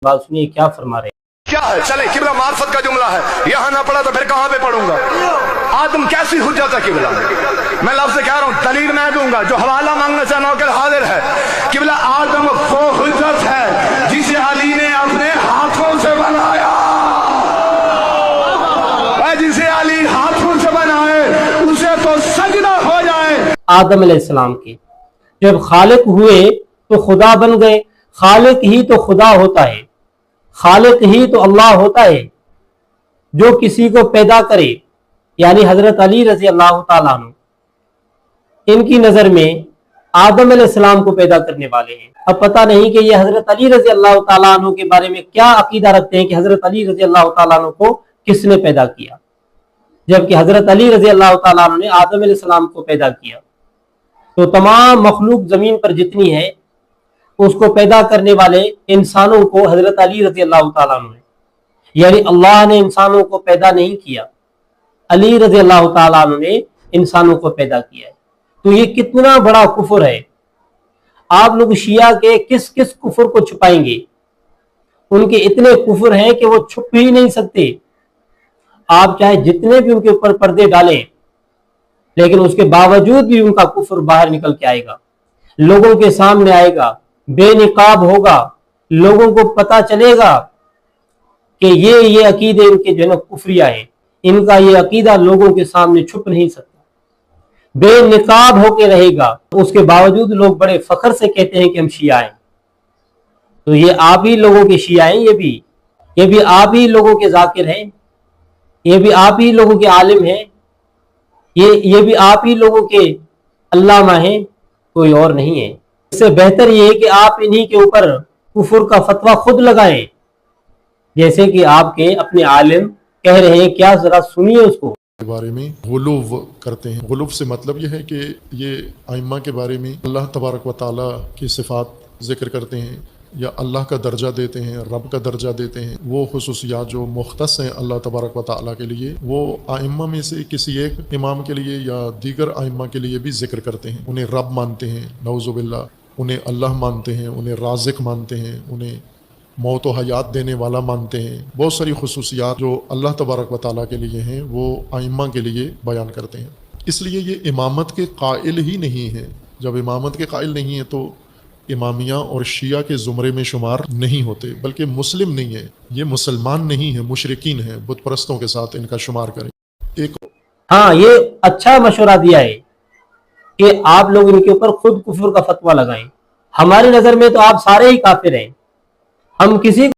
बात सुनिए क्या फरमा रहे हैं। क्या है? चले, किबला मार्फत का जुमला है, यहां ना पढ़ा तो फिर कहां पे पढ़ूंगा? आदम कैसी हुज्जत है किबला? मैं लफ्ज़ से कह रहा हूं, दलील मैं दूंगा। जो हवाला मांगने से नौकर हाजिर है, किबला आदम वो हुज्जत है जिसे अली ने अपने हाथों से बनाया। जिसे अली हाथों से बनाए उसे तो सजदा हो जाए। आदम अलैहिस्सलाम के जब खालिक हुए तो खुदा बन गए। खालिक ही तो खुदा होता है, खालिक ही तो अल्लाह होता है जो किसी को पैदा करे, यानी हजरत अली रजी अल्लाह ताला अन्हु इनकी नजर में आदम अलैहिस्सलाम को पैदा करने वाले हैं। अब पता नहीं कि ये हजरत अली रजी अल्लाह ताला अन्हु के बारे में क्या अकीदा रखते हैं कि हजरत अली रजी अल्लाह ताला अन्हु को किसने पैदा किया, जबकि हजरत अली रजी अल्लाह ताला अन्हु ने आदम अलैहिस्सलाम को पैदा किया। तो तमाम मखलूक जमीन पर जितनी है उसको पैदा करने वाले इंसानों को हजरत अली रजी अल्लाह ताला अन्हु ने, यानी अल्लाह ने इंसानों को पैदा नहीं किया, अली रजी अल्लाह ताला अन्हु ने इंसानों को पैदा किया है। तो ये कितना बड़ा कुफर है। आप लोग शिया के किस किस कुफर को छुपाएंगे? उनके इतने कुफर हैं कि वो छुप ही नहीं सकते। आप चाहे जितने भी उनके ऊपर पर्दे डालें, लेकिन उसके बावजूद भी उनका कुफर बाहर निकल के आएगा, लोगों के सामने आएगा, बेनिकाब होगा, लोगों को पता चलेगा कि ये अकीदे इनके जो है ना कुफरिया है। इनका ये अकीदा लोगों के सामने छुप नहीं सकता, बेनिकाब होके रहेगा। उसके बावजूद लोग बड़े फख्र से कहते हैं कि हम शिया हैं। तो ये आप ही लोगों के शिया हैं, ये भी आप ही लोगों के जाकिर हैं, ये भी आप ही लोगों के आलिम हैं, ये भी आप ही लोगों के अल्लामा हैं, कोई और नहीं है। इससे बेहतर ये है कि आप इन्हीं के ऊपर कुफर का फतवा खुद लगाएं, जैसे कि आपके अपने आलिम कह रहे हैं। क्या जरा सुनिए उसको। के बारे में गुलूव करते हैं। गुलूव से मतलब यह है कि ये आइम्मा के बारे में अल्लाह तबारक व तआला की सिफ़ात ज़िक्र करते हैं या अल्लाह का दर्जा देते हैं, रब का दर्जा देते हैं। वो खुसूसियात जो मुख्तस हैं अल्लाह तबारक व तआला के लिए, वो आइम्मा में से किसी एक इमाम के लिए या दीगर आइम्मा के लिए भी जिक्र करते हैं। उन्हें रब मानते हैं, नऊज़ुबिल्लाह, उन्हें अल्लाह मानते हैं, उन्हें राज़िक मानते हैं, उन्हें मौत व हयात देने वाला मानते हैं। बहुत सारी खुसूसियात जो अल्लाह तबारक व तआला के लिए हैं वो आइम्मा के लिए बयान करते हैं। इसलिए ये इमामत के कायल ही नहीं है। जब इमामत के कायल नहीं है तो इमामिया और शिया के ज़ुमरे में शुमार नहीं होते, बल्कि मुस्लिम नहीं है, ये मुसलमान नहीं है, मुशरिकीन है, बुत परस्तों के साथ इनका शुमार करें। एक हाँ, ये अच्छा मशवरा दिया है कि आप लोग इनके ऊपर खुद कुफर का फतवा लगाएं। हमारी नजर में तो आप सारे ही काफिर हैं, हम किसी